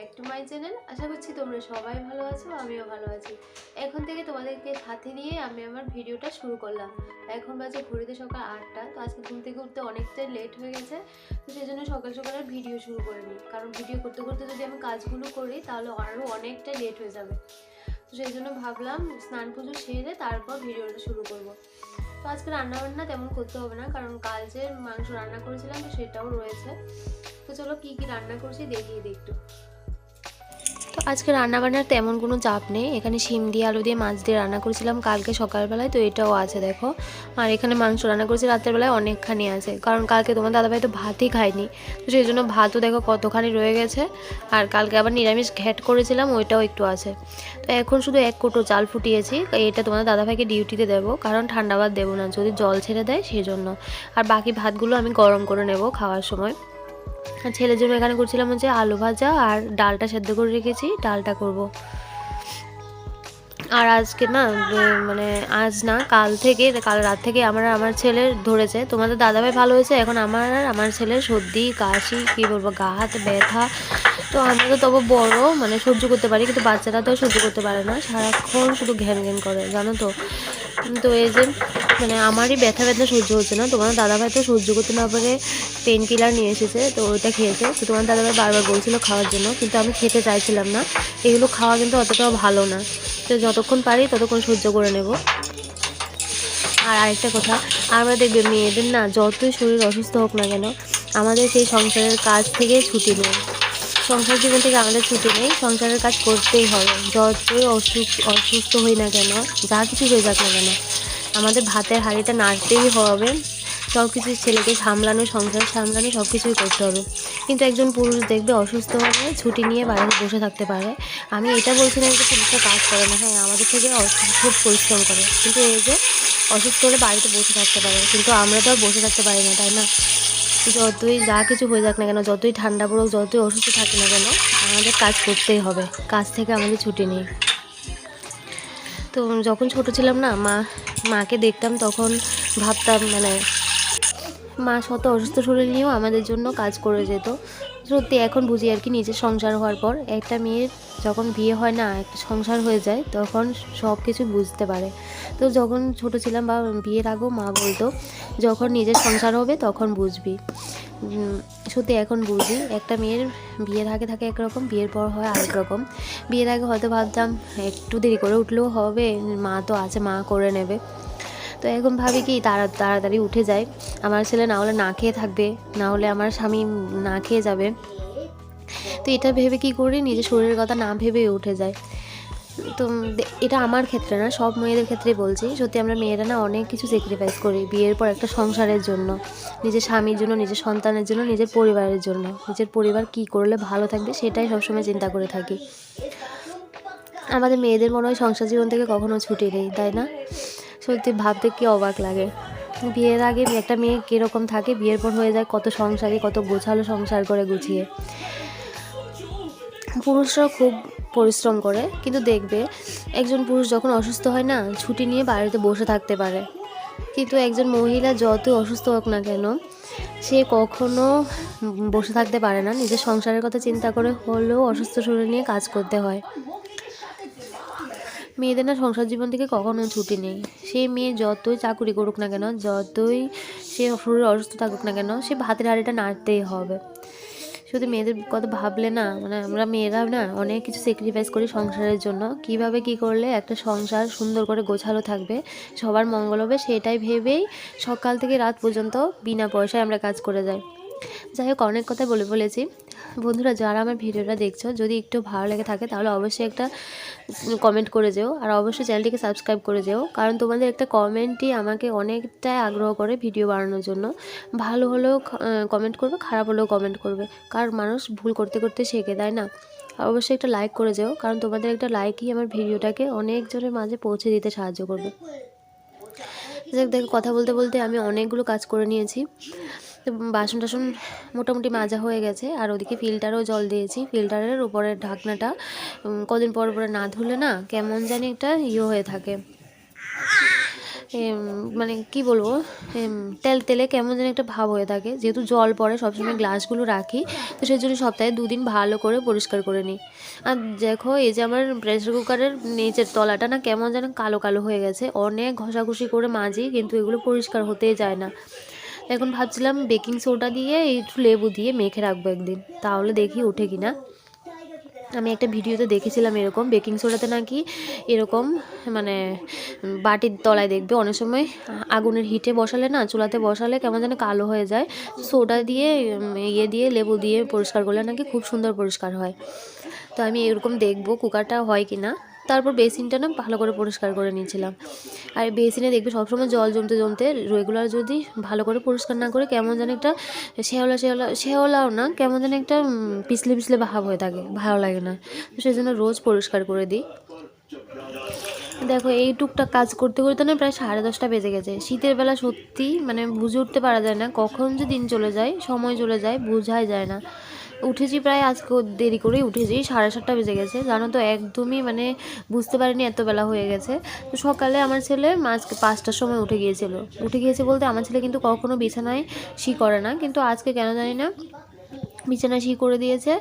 Back to my channel. আশা করছি তোমরা সবাই ভালো আছো, আমিও ভালো আছি। এখন থেকে তোমাদেরকে সাথে নিয়ে আমি আমার ভিডিওটা শুরু করলাম। এখন বাজে ঘড়িতে সকাল 8টা। তো আজকে ঘুম থেকে উঠতে অনেকটাই লেট হয়ে গেছে, তো সেই জন্য সকাল সকাল আর ভিডিও শুরু করিনি, কারণ ভিডিও করতে করতে যদি আমি কাজগুলো করি তাহলে আরও অনেকটাই লেট হয়ে যাবে। তো সেই জন্য ভাবলাম স্নান পুজো সেরে তারপর ভিডিওটা শুরু করব। তো আজকে রান্নাবান্না তেমন করতে হবে না, কারণ কাল যে মাংস রান্না করেছিলাম তো সেটাও রয়েছে। তো চলো কী কী রান্না করছি দেখিয়ে দিই একটু। তো আজকে রান্নাবান্নার তেমন কোনো চাপ নেই। এখানে শিম দিয়ে আলু দিয়ে মাছ দিয়ে রান্না করেছিলাম কালকে সকালবেলায়, তো এটাও আছে দেখো। আর এখানে মাংস রান্না করেছি রাতের বেলায় অনেকখানি আছে, কারণ কালকে তোমার দাদাভাই তো ভাতই খায়নি, তো সেই জন্য ভাতও দেখো কতখানি রয়ে গেছে। আর কালকে আবার নিরামিষ ঘ্যাট করেছিলাম, ওইটাও একটু আছে। তো এখন শুধু 1 কোটো চাল ফুটিয়েছি, এটা তোমাদের দাদাভাইকে ডিউটিতে দেবো, কারণ ঠান্ডা ভাত দেবো না, যদি জল ছেড়ে দেয় সেই জন্য। আর বাকি ভাতগুলো আমি গরম করে নেব খাওয়ার সময়। আর ছেলের জন্য এখানে করছিলাম হচ্ছে আলু ভাজা, আর ডালটা সেদ্ধ করে রেখেছি, ডালটা করব। আর আজকে না মানে আজ না কাল রাত থেকে আমার ছেলের ধরেছে। তোমাদের দাদাভাই ভালো হয়েছে, এখন আমার আর আমার ছেলের সর্দি কাশি, কী বলবো, গা হাত ব্যথা। তো আমরা তো তবু বড় মানে সহ্য করতে পারি, কিন্তু বাচ্চারা তো সহ্য করতে পারে না, সারাক্ষণ শুধু ঘ্যান ঘ্যান করে জানো তো। তো এই যে মানে আমারই ব্যথা সহ্য হচ্ছে না, তোমার দাদাভাই তো সহ্য করতে না পারে পেন কিলার নিয়ে এসেছে, তো ওইটা খেয়েছে। তো তোমার দাদাভাই বারবার বলছিল খাওয়ার জন্য, কিন্তু আমি খেতে চাইছিলাম না। এগুলো খাওয়া কিন্তু অতটাও ভালো না, তো যতক্ষণ পারি ততক্ষণ সহ্য করে নেব। আর আরেকটা কথা, আমরা দেখবে মেয়েদের না যতই শরীর অসুস্থ হোক না কেন, আমাদের সেই সংসারের কাজ থেকে ছুটি নেই। সংসার জীবন থেকে আমাদের ছুটি নেই, সংসারের কাজ করতেই হবে। যতই অসুস্থ হই না কেন, যা কিছু হয়ে যাক না কেন, আমাদের ভাতের হাঁড়িটা নাড়তেই হবে। সব কিছু ছেলেকে সামলানো, সংসার সামলানো, সব কিছুই করতে হবে। কিন্তু একজন পুরুষ দেখবে অসুস্থ হলে ছুটি নিয়ে বাড়িতে বসে থাকতে পারে। আমি এটা বলছি না যে পুরুষরা কাজ করে না, হ্যাঁ আমাদের থেকে খুব পরিশ্রম করে, কিন্তু এই যে অসুস্থ হলে বাড়িতে বসে থাকতে পারে, কিন্তু আমরা তো আর বসে থাকতে পারি না, তাই না? যতই যা কিছু হয়ে যাক না কেন, যতই ঠান্ডা পড়ুক, যতই অসুস্থ থাকি না কেন, আমাদের কাজ করতেই হবে। কাজ থেকে আমাদের ছুটি নেই। তো যখন ছোট ছিলাম না, মাকে দেখতাম, তখন ভাবতাম মানে মা শত অসুস্থ শরীর নিয়েও আমাদের জন্য কাজ করে যেত। সত্যি এখন বুঝি আর কি, নিজের সংসার হওয়ার পর একটা মেয়ের যখন বিয়ে হয় না, একটা সংসার হয়ে যায়, তখন সব কিছু বুঝতে পারে। তো যখন ছোট ছিলাম বা বিয়ের আগেও মা বলতো যখন নিজের সংসার হবে তখন বুঝবি। সত্যি এখন বুঝি, একটা মেয়ের বিয়ের আগে থাকে একরকম, বিয়ের পর হয় আরেক রকম। বিয়ের আগে হয়তো ভাবতাম একটু দেরি করে উঠলেও হবে, মা তো আছে, মা করে নেবে। তো এখন ভাবি কি তাড়াতাড়ি উঠে যায়, আমার ছেলে না হলে না খেয়ে থাকবে, না হলে আমার স্বামী না খেয়ে যাবে। তো এটা ভেবে কি করি, নিজের শরীরের কথা না ভেবে উঠে যায়। তো এটা আমার ক্ষেত্রে না, সব মেয়েদের ক্ষেত্রেই বলছি। সত্যি আমরা মেয়েরা না অনেক কিছু স্যাক্রিফাইস করি বিয়ের পর একটা সংসারের জন্য, নিজের স্বামীর জন্য, নিজের সন্তানের জন্য, নিজের পরিবারের জন্য। নিজের পরিবার কি করলে ভালো থাকবে সেটাই সবসময় চিন্তা করে থাকি। আমাদের মেয়েদের মনে হয় সংসার জীবন থেকে কখনো ছুটি নেই, তাই না? সত্যি ভাবতে কি অবাক লাগে। বিয়ের আগে একটা মেয়ে কীরকম থাকে, বিয়ের পর হয়ে যায় কত সংসারী, কত গোছালো সংসার করে গুছিয়ে। পুরুষরাও খুব পরিশ্রম করে, কিন্তু দেখবে একজন পুরুষ যখন অসুস্থ হয় না, ছুটি নিয়ে বাড়িতে বসে থাকতে পারে। কিন্তু একজন মহিলা যতই অসুস্থ হোক না কেন, সে কখনো বসে থাকতে পারে না, নিজের সংসারের কথা চিন্তা করে হলেও অসুস্থ শরীর নিয়ে কাজ করতে হয়। মেয়েদের না সংসার জীবন থেকে কখনো ছুটি নেই। সেই মেয়ে যতই চাকুরি করুক না কেন, যতই সে শরীর অসুস্থ থাকুক না কেন, সে ভাতের হাঁড়িটা নাড়তেই হবে। শুধু মেয়েদের কথা ভাবলে না, মানে আমরা মেয়েরা না অনেক কিছু স্যাক্রিফাইস করি সংসারের জন্য। কিভাবে কি করলে একটা সংসার সুন্দর করে গোছালো থাকবে, সবার মঙ্গল হবে, সেটাই ভেবেই সকাল থেকে রাত পর্যন্ত বিনা পয়সায় আমরা কাজ করে যাই। যাই হোক, অনেক কথা বলে ফেলেছি। বন্ধুরা, যারা আমার ভিডিওটা দেখছো, যদি একটু ভালো লেগে থাকে তাহলে অবশ্যই একটা কমেন্ট করে যেও, আর অবশ্যই চ্যানেলটিকে সাবস্ক্রাইব করে যেও, কারণ তোমাদের একটা কমেন্টই আমাকে অনেকটাই আগ্রহ করে ভিডিও বানানোর জন্য। ভালো হলেও কমেন্ট করবে, খারাপ হলেও কমেন্ট করবে, কারণ মানুষ ভুল করতে করতে শেখে, তাই না? অবশ্যই একটা লাইক করে যেও, কারণ তোমাদের একটা লাইকই আমার ভিডিওটাকে অনেকজনের মাঝে পৌঁছে দিতে সাহায্য করবে। দেখো, কথা বলতে বলতে আমি অনেকগুলো কাজ করে নিয়েছি। বাসন টাসন মোটামুটি মাজা হয়ে গেছে, আর ওদিকে ফিল্টারেও জল দিয়েছি। ফিল্টারের উপরের ঢাকনাটা কদিন পর পরে না ধুলে না কেমন জানি একটা হয়ে থাকে। মানে কি বলবো, তেল তেলে কেমন যেন একটা ভাব হয়ে থাকে। যেহেতু জল পড়ে সবসময় গ্লাসগুলো রাখি, তো সেই জন্য সপ্তাহে 2 দিন ভালো করে পরিষ্কার করে নিই। আর দেখো এই যে আমার প্রেসার কুকারের নিচের তলাটা না কেমন যেন কালো কালো হয়ে গেছে। অনেক ঘষাঘষি করে মাজি কিন্তু এগুলো পরিষ্কার হতেই যায় না। এখন ভাবছিলাম বেকিং সোডা দিয়ে একটু লেবু দিয়ে মেখে রাখবো একদিন, তাহলে দেখি ওঠে কিনা। আমি একটা ভিডিওতে দেখেছিলাম এরকম বেকিং সোডাতে নাকি এরকম মানে বাটির তলায় দেখবে অনেক সময় আগুনের হিটে বসালে না, চুলাতে বসালে কেমন যেন কালো হয়ে যায়। সোডা দিয়ে দিয়ে লেবু দিয়ে পরিষ্কার করলে নাকি খুব সুন্দর পরিষ্কার হয়। তো আমি এরকম দেখবো কুকারটা হয় কি না। তারপর বেসিনটা না ভালো করে পরিষ্কার করে নিয়েছিলাম। আর বেসিনে দেখবে সবসময় জল জমতে জমতে রেগুলার যদি ভালো করে পরিষ্কার না করে কেমন যেন একটা শেওলাও না, কেমন যেন একটা পিছলে পিছলে ভাব হয়ে থাকে, ভালো লাগে না। তো সেই জন্য রোজ পরিষ্কার করে দিই। দেখো এই টুকটাক কাজ করতে করতে না প্রায় 10:30 বেজে গেছে। শীতের বেলা সত্যি মানে বুঝে উঠতে পারা যায় না কখন যে দিন চলে যায়, সময় চলে যায়, বোঝাই যায় না। উঠেছি প্রায় আজকে দেরি করেই উঠেছি, 7:30 বেজে গেছে জানো তো, একদমই মানে বুঝতে পারিনি এত বেলা হয়ে গেছে। তো সকালে আমার ছেলে আজকে 5টার সময় উঠে গিয়েছে বলতে আমার ছেলে কিন্তু কখনো বিছানায় শি করে না, কিন্তু আজকে কেন জানি না বিছানা শি করে দিয়েছে।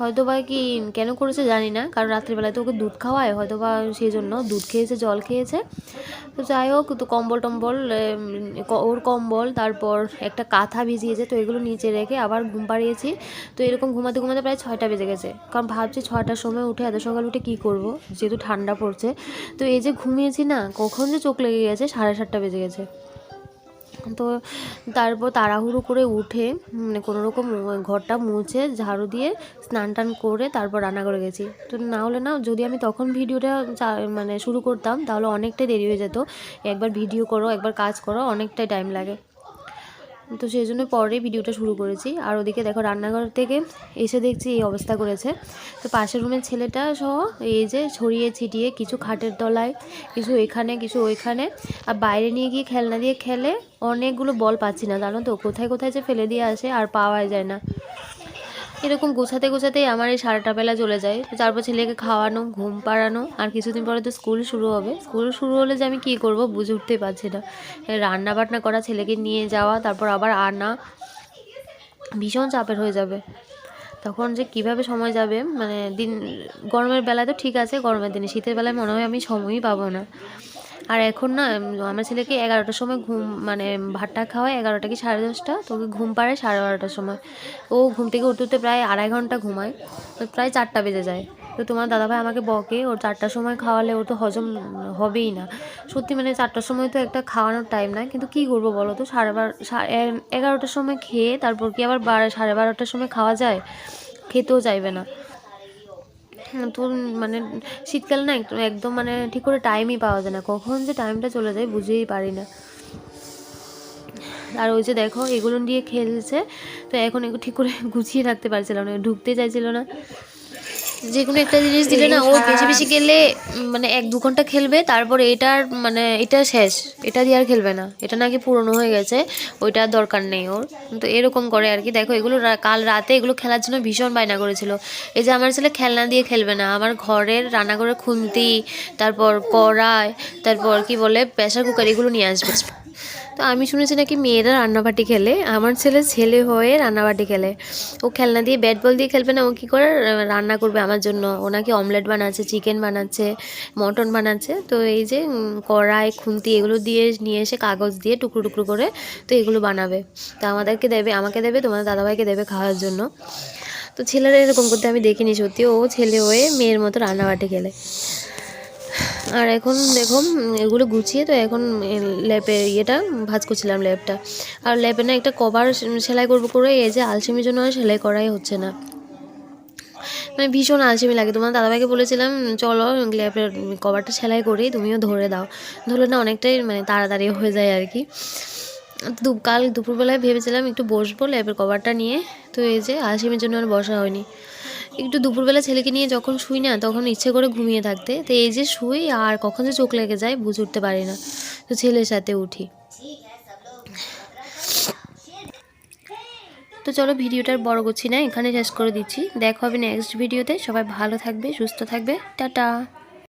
হয়তো বা কি কেন করেছে জানি না, কারণ রাত্রিবেলায় তো ওকে দুধ খাওয়ায়, হয়তো বা সেই জন্য দুধ খেয়েছে, জল খেয়েছে। তো যাই হোক, তো কম্বল টম্বল ওর কম্বল, তারপর একটা কাঁথা ভিজিয়েছে, তো এগুলো নিচে রেখে আবার ঘুম পাড়িয়েছি। তো এরকম ঘুমাতে ঘুমাতে প্রায় 6টা বেজে গেছে, কারণ ভাবছি 6টার সময় উঠে এত সকাল উঠে কী করব, যেহেতু ঠান্ডা পড়ছে। তো এই যে ঘুমিয়েছি না, কখন যে চোখ লেগে গেছে, 7:30 বেজে গেছে। তো তারপর তাড়াহুড়ো করে উঠে মানে কোনোরকম ঘরটা মুছে ঝাড়ু দিয়ে স্নান টান করে তারপর রান্না করে গেছি। তো না হলে না, যদি আমি তখন ভিডিওটা মানে শুরু করতাম তাহলে অনেকটাই দেরি হয়ে যেত। একবার ভিডিও করো, একবার কাজ করো, অনেকটাই টাইম লাগে। তো সেই জন্য পরে ভিডিওটা শুরু করেছি। আর ওদিকে দেখো রান্নাঘর থেকে এসে দেখছি এই অবস্থা করেছে। তো পাশের রুমের ছেলেটা সহ এই যে ছড়িয়ে ছিটিয়ে কিছু খাটের তলায়, কিছু এখানে, কিছু ওইখানে, আর বাইরে নিয়ে গিয়ে খেলনা দিয়ে খেলে অনেকগুলো বল পাচ্ছি না জানো তো, কোথায় কোথায় যে ফেলে দিয়ে আসে আর পাওয়াই যায় না। এরকম গোছাতে গোছাতেই আমার এই 7টা বেলা চলে যায়। তারপর ছেলেকে খাওয়ানো, ঘুম পাড়ানো, আর কিছুদিন পরে তো স্কুল শুরু হবে। স্কুল শুরু হলে যে আমি কী করব বুঝে উঠতে পারছি না। রান্না বান্না করা, ছেলেকে নিয়ে যাওয়া, তারপর আবার আনা, ভীষণ চাপের হয়ে যাবে। তখন যে কিভাবে সময় যাবে মানে দিন, গরমের বেলায় তো ঠিক আছে, গরমের দিনে, শীতের বেলায় মনে হয় আমি সময়ই পাবো না। আর এখন না আমার ছেলেকে 11টার সময় ঘুম মানে ভাতটা খাওয়ায়, 11টা কি 10:30, তো ওকে ঘুম পাড়ায় 12:30টার সময়। ও ঘুম থেকে উঠতে উঠতে প্রায় 2.5 ঘন্টা ঘুমায়, তো প্রায় 4টা বেজে যায়। তো তোমার দাদাভাই আমাকে বকে, ওর 4টার সময় খাওয়ালে ও তো হজম হবেই না। সত্যি মানে 4টার সময় তো একটা খাওয়ানোর টাইম না, কিন্তু কী করবো বলো তো, 11টার সময় খেয়ে তারপর কি আবার 12টার সময় খাওয়া যায়? খেতেও চাইবে না। তো মানে শীতকালে না একদম মানে ঠিক করে টাইমই পাওয়া যায় না, কখন যে টাইমটা চলে যায় বুঝেই পারি না। আর ওই যে দেখো এগুলো দিয়ে খেলছে, তো এখন এগুলো ঠিক করে গুছিয়ে রাখতে পারছিলাম না, ঢুকতে চাইছিল না। যে কোনো একটা জিনিস দিলে না ওর বেশি বেশি গেলে মানে 1-2 ঘন্টা খেলবে, তারপর এটার মানে এটা শেষ, এটা দিয়ে আর খেলবে না, এটা নাকি পুরনো হয়ে গেছে, ওইটা আর দরকার নেই ওর। তো এরকম করে আর কি। দেখো এগুলো কাল রাতে এগুলো খেলার জন্য ভীষণ বায়না করেছিল। এই যে আমার ছেলে খেলনা দিয়ে খেলবে না, আমার ঘরের রান্নাঘরের খুন্তি, তারপর কড়াই, তারপর কি বলে প্রেসার কুকার, এগুলো নিয়ে আসবে। তো আমি শুনেছি নাকি মেয়েরা রান্নাবাটি খেলে, আমার ছেলে হয়ে রান্নাবাটি খেলে। ও খেলনা দিয়ে ব্যাট বল দিয়ে খেলবে না, ও কী করে রান্না করবে আমার জন্য। ও নাকি অমলেট বানাচ্ছে, চিকেন বানাচ্ছে, মটন বানাচ্ছে। তো এই যে কড়াই, খুন্তি এগুলো দিয়ে নিয়ে এসে কাগজ দিয়ে টুকরো টুকরো করে তো এগুলো বানাবে, তো আমাদেরকে দেবে, আমাকে দেবে, তোমাদের দাদাভাইকে দেবে খাওয়ার জন্য। তো ছেলেরা এরকম করতে আমি দেখিনি, সত্যি ও ছেলে হয়ে মেয়ের মতো রান্নাবাটি খেলে। আর এখন দেখো এগুলো গুছিয়ে তো এখন ল্যাপের ইয়েটা ভাঁজ করছিলাম, ল্যাপটা। আর ল্যাপে না একটা কভার সেলাই করবো করে এই যে আলসেমির জন্য আর সেলাই করাই হচ্ছে না, মানে ভীষণ আলসেমি লাগে। তোমার দাদাভাইকে বলেছিলাম চলো ল্যাপের কভারটা সেলাই করি, তুমিও ধরে দাও, ধরলে না অনেকটাই মানে তাড়াতাড়ি হয়ে যায় আর কি। কাল দুপুরবেলায় ভেবেছিলাম একটু বসবো ল্যাপের কভারটা নিয়ে, তো এই যে আলসেমির জন্য আর বসা হয়নি। একটু দুপুরবেলা ছেলেকে নিয়ে যখন শুই না তখন ইচ্ছে করে ঘুমিয়ে থাকতে, তো এই যে শুই আর কখন যে চোখ লেগে যায় বুঝে উঠতে পারি না, তো ছেলের সাথে উঠি। তো চলো ভিডিওটার বড় করছি না, এখানে শেষ করে দিচ্ছি। দেখা হবে নেক্সট ভিডিওতে, সবাই ভালো থাকবে, সুস্থ থাকবে, টাটা।